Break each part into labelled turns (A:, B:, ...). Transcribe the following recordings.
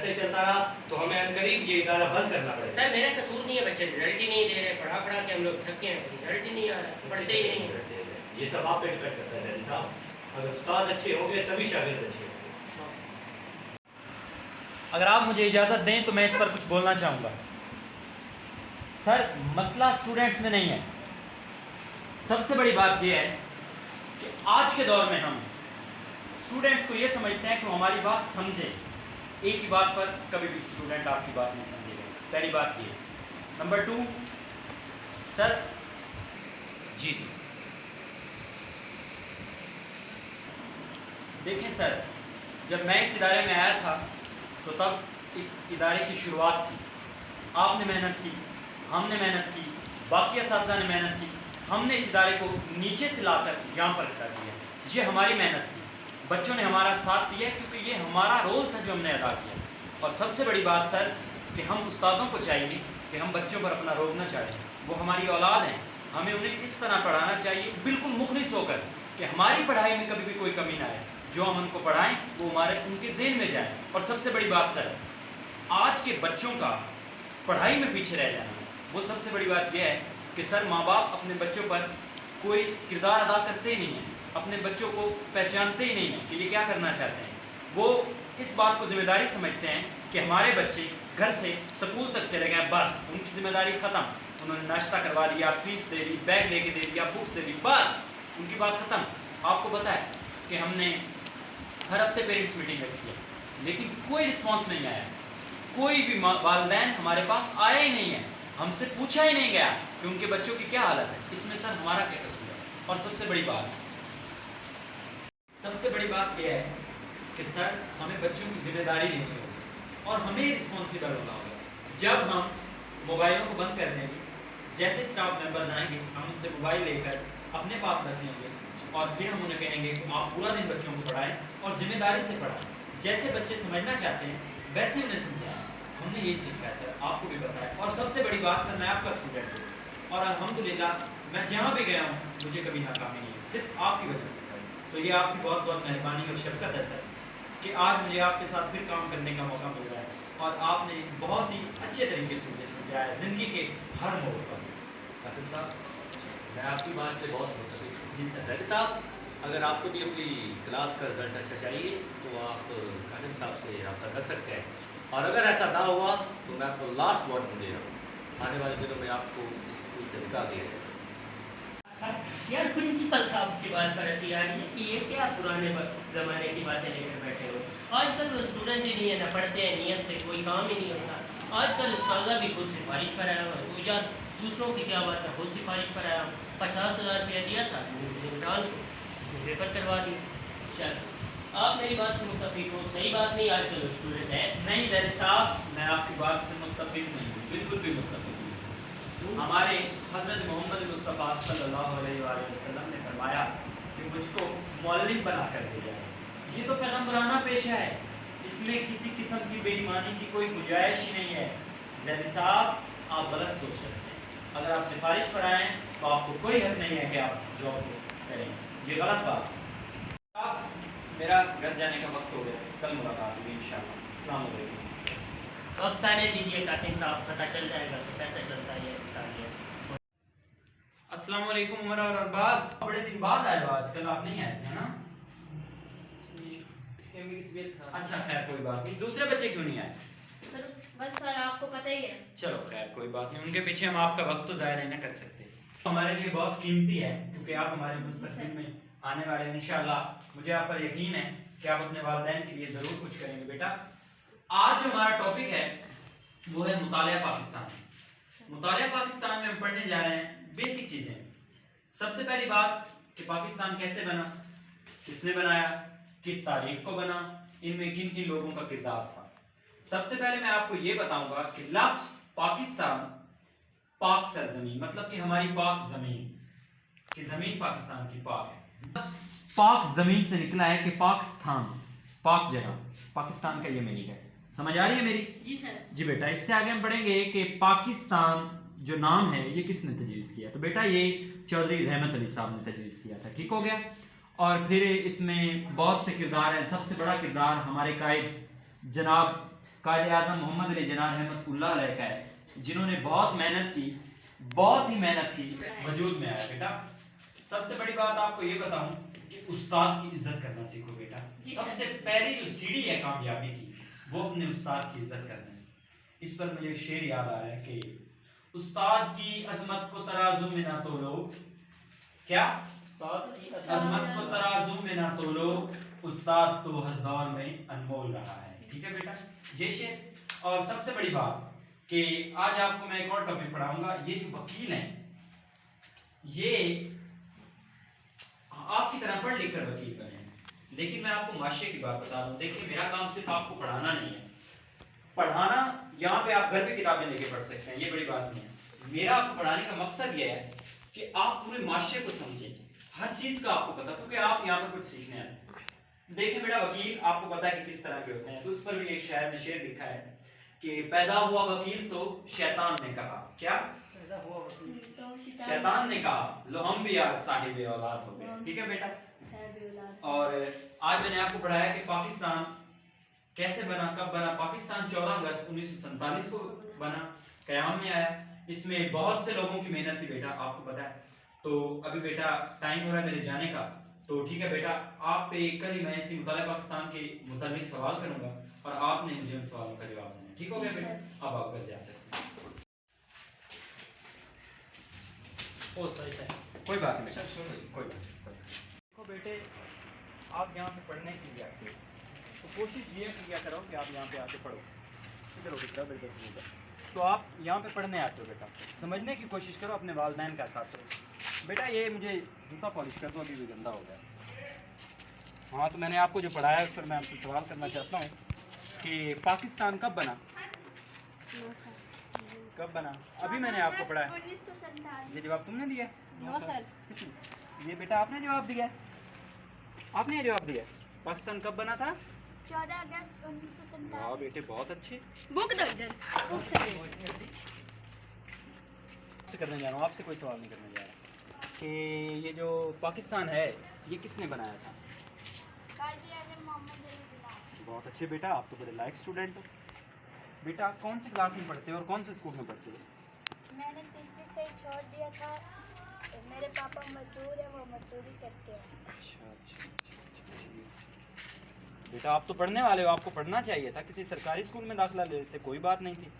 A: ایسے چلتا رہا تو ہمیں عنقریب یہ ادارہ بند کرنا پڑے گا.
B: سر میرا قصور نہیں ہے، بچے رزلٹ ہی نہیں دے رہے، پڑھا پڑھا کے ہم لوگ تھک گئے ہیں، رزلٹ ہی نہیں آ رہا، پڑھتے ہی نہیں ہیں.
A: یہ سب آپ پہ ڈپینڈ کرتا ہے زیدی صاحب. اگر استاد اچھے ہوں گے تبھی شاگرد اچھے ہوں گے.
C: اگر آپ مجھے اجازت دیں تو میں اس پر کچھ بولنا چاہوں گا. سر مسئلہ اسٹوڈنٹس میں نہیں ہے. سب سے بڑی بات یہ ہے کہ آج کے دور میں ہم اسٹوڈنٹس کو یہ سمجھتے ہیں کہ وہ ہماری بات سمجھیں. ایک ہی بات پر کبھی بھی اسٹوڈنٹ آپ کی بات نہیں سمجھے گا. پہلی بات یہ. نمبر 2 سر جی دیکھیں سر، جب میں اس ادارے میں آیا تھا تو تب اس ادارے کی شروعات تھی. آپ نے محنت کی، ہم نے محنت کی، باقی اساتذہ نے محنت کی. ہم نے اس ادارے کو نیچے سے لا کر یہاں پر کھڑا کیا. یہ ہماری محنت تھی. بچوں نے ہمارا ساتھ دیا کیونکہ یہ ہمارا رول تھا جو ہم نے ادا کیا. اور سب سے بڑی بات سر کہ ہم استادوں کو چاہیے کہ ہم بچوں پر اپنا روب نہ چاہیں. وہ ہماری اولاد ہیں، ہمیں انہیں اس طرح پڑھانا چاہیے بالکل مخلص ہو کر کہ ہماری پڑھائی میں کبھی بھی کوئی کمی نہ آئے. جو ہم ان کو پڑھائیں وہ ان کے ذہن میں جائیں. اور سب سے بڑی بات سر، آج کے بچوں کا پڑھائی میں پیچھے رہ جانا، وہ سب سے بڑی بات یہ ہے کہ سر ماں باپ اپنے بچوں پر کوئی کردار ادا کرتے ہی نہیں ہیں، اپنے بچوں کو پہچانتے ہی نہیں ہیں کہ یہ کیا کرنا چاہتے ہیں. وہ اس بات کو ذمہ داری سمجھتے ہیں کہ ہمارے بچے گھر سے سکول تک چلے گئے، بس ان کی ذمہ داری ختم. انہوں نے ناشتہ کروا دیا، فیس دے دی، بیگ لے کے دے دیا، بکس دے دی، بس ان کی بات ختم. آپ کو پتہ ہے کہ ہم نے ہر ہفتے پیرنٹس میٹنگ رکھی ہے لیکن کوئی رسپانس نہیں آیا. کوئی بھی والدین ہمارے پاس آیا ہی نہیں ہے. ہم سے پوچھا ہی نہیں گیا کہ ان کے بچوں کی کیا حالت ہے. اس میں سر ہمارا کیا قصور ہے؟ اور سب سے بڑی بات یہ ہے کہ سر ہمیں بچوں کی ذمہ داری لینی ہوگی اور ہمیں رسپانسیبل ہونا ہوگا. جب ہم موبائلوں کو بند کر دیں گے، جیسے اسٹاف ممبرز آئیں گے ہم ان سے موبائل لے کر اپنے پاس رکھ لیں گے اور پھر ہم انہیں کہیں گے کہ آپ پورا دن بچوں کو پڑھائیں اور ذمہ داری سے پڑھائیں. جیسے بچے سمجھنا چاہتے ہیں ویسے انہیں سمجھائیں. ہم نے یہی سیکھا ہے سر، آپ کو بھی پتہ ہے. اور سب سے بڑی بات سر، میں آپ کا اسٹوڈنٹ ہوں اور الحمدللہ میں جہاں بھی گیا ہوں مجھے کبھی ناکامی نہیں ہے، صرف آپ کی وجہ سے سر. تو یہ آپ کی بہت بہت مہربانی اور شفقت ہے سر کہ آج مجھے آپ کے ساتھ پھر کام کرنے کا موقع مل رہا ہے اور آپ نے بہت ہی اچھے طریقے سے مجھے سمجھایا ہے زندگی کے ہر موڑ پر.
A: قاسم صاحب میں آپ کی بات سے بہت متفق ہوں.
C: جی سر.
A: زیدی صاحب اگر آپ کو بھی اپنی کلاس کا رزلٹ اچھا چاہیے تو آپ قاسم صاحب سے رابطہ کر سکتے ہیں. اور اگر ایسا نہ ہوا تو میں آپ کو لاسٹ وارننگ دے رہا ہوں، آنے والے دنوں میں آپ کو اس اسکول سے نکال دیا جائے گا.
B: یار پرنسپل صاحب کی بات پر ایسی آ رہی ہے کہ یہ کیا پرانے زمانے کی باتیں لے کر بیٹھے ہو. آج کل وہ اسٹوڈنٹ ہی نہیں ہے، نہ پڑھتے ہیں، نیت سے کوئی کام ہی نہیں ہوتا. آج کل استاذہ بھی خود سفارش پر آیا ہوا ہے. یار دوسروں کی کیا بات ہے، خود سفارش پر آیا ہوں. 50,000 روپیہ دیا تھا عمران کو، اس نے پیپر کروا دی. چل آپ میری بات سے متفق ہو، صحیح بات نہیں. آج کل اسٹوڈنٹ ہے
C: نہیں زیدی صاحب، میں آپ کی بات سے متفق نہیں ہوں، بالکل بھی متفق نہیں. ہمارے حضرت محمد مصطفیٰ صلی اللہ علیہ وآلہ وسلم نے فرمایا کہ مجھ کو معلم بنا کر دیا جائے. یہ تو پیغمبرانہ پیشہ ہے، اس میں کسی قسم کی بے ایمانی کی کوئی گنجائش ہی نہیں ہے. زیدی صاحب آپ غلط سوچ رہے ہیں. اگر آپ سفارش پر آئیں تو آپ کو کوئی حق نہیں ہے کہ آپ اس جاب کو کریں. یہ غلط بات ہے. میرا گھر جانے کا وقت ہو گیا، کل ملاقات ہوگی انشاءاللہ. السلام علیکم.
B: وقت آنے دیجیے قاسم صاحب، پتہ چل جائے گا کہ کیسے چلتا ہے یہ انسانیت.
C: السلام علیکم عمر اور ارباز. بڑے دن بعد آئے ہو، آج کل آپ نہیں آئے تھے نا؟ اچھا خیر کوئی بات نہیں. دوسرے بچے کیوں نہیں آئے؟
D: سر بس سر آپ کو پتہ ہی ہے.
C: چلو خیر کوئی بات نہیں، ان کے پیچھے ہم آپ کا وقت تو ضائع نہیں نہ کر سکتے. ہمارے لیے بہت قیمتی ہے کیونکہ آپ ہمارے مستقبل میں آنے والے ہیں. انشاءاللہ مجھے آپ پر یقین ہے کہ آپ اپنے والدین کے لیے ضرور کچھ کریں گے. بیٹا آج جو ہمارا ٹاپک ہے وہ ہے مطالعہ پاکستان. مطالعہ پاکستان میں ہم پڑھنے جا رہے ہیں بیسک چیزیں. سب سے پہلی بات کہ پاکستان کیسے بنا، کس نے بنایا، کس تاریخ کو بنا، ان میں کن کن لوگوں کا کردار تھا. سب سے پہلے میں آپ کو یہ بتاؤں گا کہ لفظ پاکستان، پاک سرزمین، مطلب کہ ہماری پاک زمین، کہ زمین پاکستان کی پاک ہے. پاک زمین سے نکلا ہے کہ پاکستان، پاک جگہ. پاکستان کا یہ میننگ ہے. سمجھ آ رہی ہے میری؟
D: جی سر.
C: جی بیٹا اس سے آگے ہم پڑھیں گے کہ پاکستان جو نام ہے یہ کس نے تجویز کیا. تو بیٹا یہ چودھری رحمت علی صاحب نے تجویز کیا تھا. ٹھیک ہو گیا. اور پھر اس میں بہت سے کردار ہیں. سب سے بڑا کردار ہمارے قائد جناب कायदे आज़म मोहम्मद अली जनान रहमतुल्लाह अलैह का है, जिन्होंने बहुत मेहनत की, बहुत ही मेहनत की, वजूद में आया। बेटा सबसे बड़ी बात आपको ये बताऊं कि उस्ताद की इज्जत करना सीखो बेटा। सबसे पहली जो सीढ़ी है कामयाबी की, वो अपने उस्ताद की इज्जत करना है। इस पर मुझे एक शेर याद आ रहा है कि उस्ताद की अजमत को तराजू में ना तोलो, क्या अजमत को तराजू में ना तोलो, उस्ताद तो हर दौर में अनमोल रहा है। ठीक है बेटा, ये शेर। और सबसे बड़ी बात कि आज आपको मैं एक और टॉपिक पढ़ाऊंगा। ये जो वकील हैं, ये आपकी तरह पढ़ लिख कर वकील बने हैं, लेकिन मैं आपको माशरे की बात बता दूं। देखिए, मेरा काम सिर्फ आपको पढ़ाना नहीं है। पढ़ाना यहाँ पे आप घर पे किताबें लेके पढ़ सकते हैं, ये बड़ी बात नहीं है। मेरा आपको पढ़ाने का मकसद ये है कि आप पूरे माशरे को समझें, हर चीज का आपको पता, क्योंकि आप यहाँ पर कुछ सीखने आए हैं। देखिए बेटा, वकील आपको पता है कि किस तरह के होते हैं, तो उस पर भी एक शायर ने शेर लिखा है कि पैदा हुआ वकील तो शैतान ने कहा, क्या शैतान ने कहा, लो हम भी आज साहिब औलाद हो गए। ठीक है बेटा, और आज मैंने आपको पढ़ाया कि पाकिस्तान कैसे बना, कब बना। पाकिस्तान 14 अगस्त 1947 को बना, क़याम में आया। इसमें बहुत से लोगों की मेहनत थी बेटा, आपको पता है। तो अभी बेटा टाइम हो रहा है मेरे जाने का, तो ठीक है बेटा, आप पे कल ही मैं इसी मुतालिक पाकिस्तान के मुतालिक सवाल करूंगा और आपने मुझे उन सवालों का जवाब देना। ठीक हो गया बेटा, अब आप घर जा सकते हैं।
B: ओ सॉरी सर,
C: कोई बात नहीं बेटा, कोई बात नहीं। देखो बेटे, आप यहाँ पे पढ़ने के लिए आते हो, तो कोशिश ये किया करो कि आप यहाँ पे आके पढ़ो। इधर हो बेटा, बिल्कुल। तो आप यहाँ पे पढ़ने आते हो बेटा, समझने की कोशिश करो, अपने वालिदैन का साथ करो। बेटा ये मुझे जूता पॉलिश कर दो, अभी भी गंदा हो गया। हाँ, तो मैंने आपको जो पढ़ाया उस पर मैं आपसे सवाल करना चाहता हूँ कि पाकिस्तान कब बना? कब बना? अभी मैंने आपको पढ़ाया।
D: 1947।
C: ये जवाब तुमने दिया?
D: No sir.
C: किसने? ये बेटा आपने जवाब दिया, आपने ये जवाब दिया। पाकिस्तान कब बना था?
D: 14 अगस्त 1947।
C: वाह बेटे, बहुत अच्छे।
D: बुक दो इधर, बुक
C: से करने जा रहा हूँ, आपसे कोई सवाल नहीं करने जा रहा कि ये जो पाकिस्तान है ये किसने बनाया था?
D: कायदे आज़म मोहम्मद अली जिन्ना।
C: बहुत अच्छे बेटा, आप तो बड़े लायक स्टूडेंट हो। बेटा कौन सी क्लास में पढ़ते हो और कौन से स्कूल में पढ़ते हो?
D: मैंने तीसरी से ही छोड़ दिया था, तो मेरे पापा मजदूर है, वो मजदूरी करते हैं।
C: अच्छा। बेटा आप तो पढ़ने वाले हो, आपको पढ़ना चाहिए था, किसी सरकारी स्कूल में दाखिला ले लेते, कोई बात नहीं थी।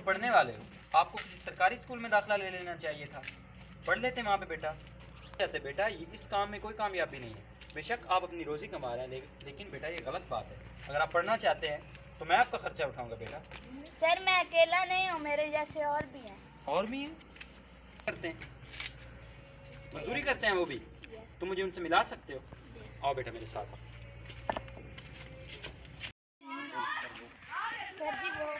C: पढ़ने वाले हो, आपको किसी सरकारी स्कूल में दाखिला ले लेना चाहिए था, पढ़ लेते वहाँ पे बेटा। कहते बेटा इस काम में कोई कामयाबी नहीं है, बेशक आप अपनी रोज़ी कमा रहे हैं, लेकिन बेटा ये गलत बात है। अगर आप पढ़ना चाहते हैं तो मैं आपका खर्चा उठाऊंगा बेटा।
D: सर मैं अकेला नहीं हूँ, मेरे जैसे और भी हैं।
C: और भी हैं? करते हैं, मजदूरी करते हैं वो भी, तो मुझे उनसे मिला सकते हो? आओ बेटा मेरे साथ आओ।
D: सर जी वो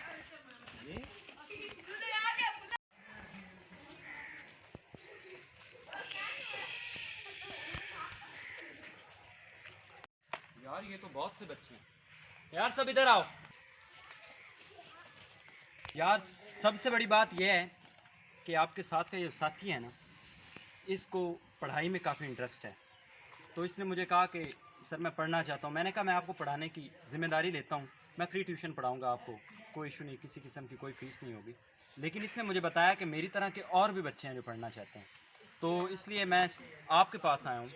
C: यार ये तो बहुत से बच्चे हैं यार, सब इधर आओ। यार सबसे बड़ी बात यह है कि आपके साथ का ये साथी है ना, इसको पढ़ाई में काफ़ी इंटरेस्ट है, तो इसने मुझे कहा कि सर मैं पढ़ना चाहता हूँ। मैंने कहा मैं आपको पढ़ाने की ज़िम्मेदारी लेता हूँ, मैं फ्री ट्यूशन पढ़ाऊँगा आपको, कोई इशू नहीं, किसी किस्म की कोई फ़ीस नहीं होगी। लेकिन इसने मुझे बताया कि मेरी तरह के और भी बच्चे हैं जो पढ़ना चाहते हैं, तो इसलिए मैं आपके पास आया हूँ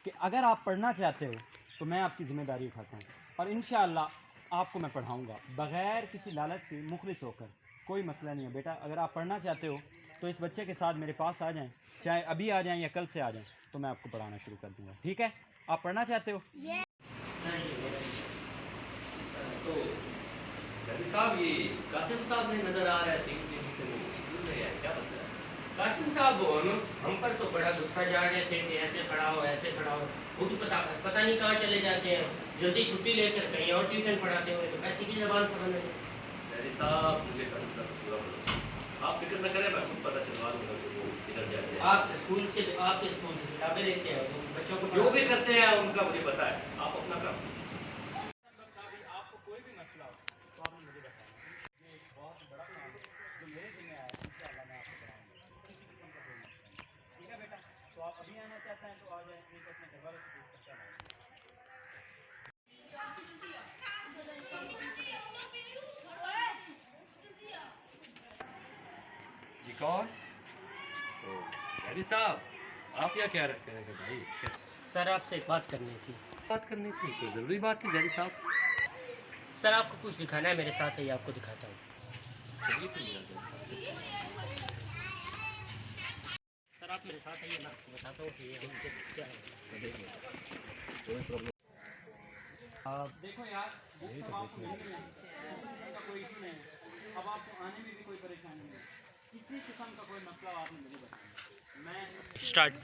C: कि अगर आप पढ़ना चाहते हो तो मैं आपकी ज़िम्मेदारी उठाता हूँ और इंशाअल्लाह आपको मैं पढ़ाऊँगा बग़ैर किसी लालच के, मुखलिस होकर। कोई मसला नहीं है बेटा, अगर आप पढ़ना चाहते हो तो इस बच्चे के साथ मेरे पास आ जाएं, चाहे अभी आ जाएं या कल से आ जाएं, तो मैं आपको पढ़ाना शुरू कर दूँगा। ठीक है, आप पढ़ना चाहते हो?
A: तो सदी साहब, ये कासिम साहब ने नज़र आ रहा है 3 दिन से वो स्कूल में है, क्या मसला है?
B: कासिम साहब हम पर तो बड़ा गुस्सा जा रहे थे कि ऐसे पढ़ाओ, वो तो पता नहीं कहाँ चले जाते हैं, जल्दी छुट्टी लेकर कहीं और ट्यूशन पढ़ाते हुए, तो पैसे की ज़बान समझ नहीं।
A: सदी साहब, मुझे कल पूरा भरोसा, आप फिक्र न करें, मैं खुद पता चलवा दूँगा कि वो इधर जाते हैं।
B: आपके स्कूल से किताबें लेते हैं, तो बच्चों को
A: जो भी करते हैं उनका मुझे पता है, आप अपना काम
C: आपको कोई भी मसला हो तो आपने मुझे बताया, ये एक बहुत बड़ा काम है जो मेरे ज़िम्मे आया है, इंशाअल्लाह मैं आपको कराऊंगा, किसी किस्म का कोई मसला नहीं। ठीक है बेटा, तो आप अभी आना चाहते हैं तो आ जाए, नहीं तो अपने घर वालों से पूछ कर चल आइए।
E: कौन? साहब आप क्या क्या रखते हैं भाई?
B: सर आपसे एक बात करनी थी।
E: बात करनी थी, कोई ज़रूरी बात थी जैदी साहब?
B: सर आपको कुछ दिखाना है, मेरे साथ है, ये आपको दिखाता हूँ। सर आप मेरे साथ आइए, मैं आपको बताता हूँ कि ये उनके क्या है।
C: देखो यार, बुक सब आपको मिल गई है, का कोई इशू नहीं है। अब आपको आने में भी कोई परेशानी नहीं है, किसी किस्म का कोई मसला आपने मुझे बताया। मैं
B: स्टार्ट।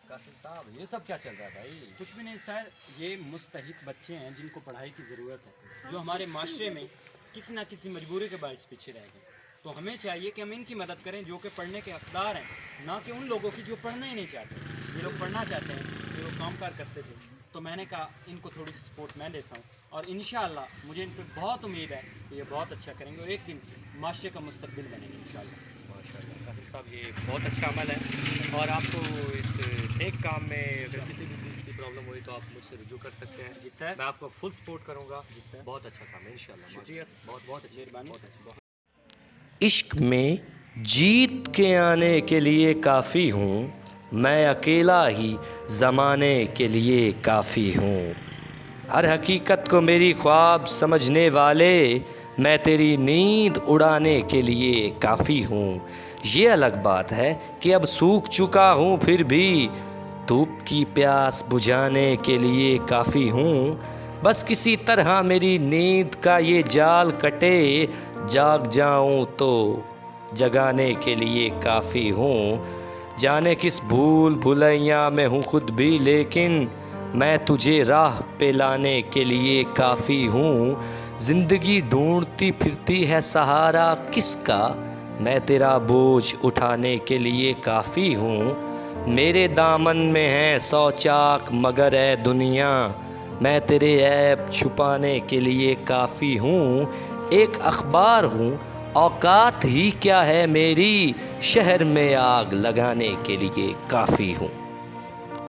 E: कासिम साहब ये सब क्या चल रहा है भाई?
C: कुछ भी नहीं सर, ये मुस्तहिक बच्चे हैं जिनको पढ़ाई की ज़रूरत है, जो हमारे माशरे में किसी न किसी मजबूरी के बायस पीछे रह गए। तो हमें चाहिए कि हम इनकी मदद करें जो कि पढ़ने के हकदार हैं, ना कि उन लोगों की जो पढ़ना ही नहीं चाहते। ये लोग पढ़ना चाहते हैं, ये लोग काम कार करते थे, तो मैंने कहा इनको थोड़ी सी सपोर्ट मैं देता हूँ, और इंशाअल्लाह मुझे इन पर बहुत उम्मीद है कि ये बहुत अच्छा करेंगे और एक दिन माशरे का मुस्तकबिल बनेंगे इंशाअल्लाह।
E: माशाल्लाह कासिम साहब ये बहुत अच्छा अमल है, और आपको इस नेक काम में अगर किसी भी चीज़ की प्रॉब्लम हुई तो आप मुझसे रुजू कर सकते हैं।
C: जी सर।
E: मैं आपको फुल सपोर्ट करूँगा।
C: जी सर।
E: बहुत अच्छा काम है इंशाल्लाह।
C: शुक्रिया सर।
E: बहुत बहुत अच्छी
C: मेहरबानी
E: बहुत
C: सर।
E: अच्छी, बहुत
F: इश्क में जीत के आने के लिए काफ़ी हूँ, मैं अकेला ही ज़माने के लिए काफ़ी हूँ। हर हकीकत को मेरी ख्वाब समझने वाले, मैं तेरी नींद उड़ाने के लिए काफ़ी हूँ। ये अलग बात है कि अब सूख चुका हूँ, फिर भी धूप की प्यास बुझाने के लिए काफ़ी हूँ। बस किसी तरह मेरी नींद का ये जाल कटे, जाग जाऊँ तो जगाने के लिए काफ़ी हूँ। जाने किस भूल भुलैया में हूँ खुद भी, लेकिन मैं तुझे राह पे लाने के लिए काफ़ी हूँ। ज़िंदगी ढूंढती फिरती है सहारा किसका, मैं तेरा बोझ उठाने के लिए काफ़ी हूँ। मेरे दामन में है 100 चाक मगर है दुनिया, मैं तेरे ऐब छुपाने के लिए काफ़ी हूँ। एक अखबार हूँ, औकात ही क्या है मेरी, शहर में आग लगाने के लिए काफ़ी हूँ।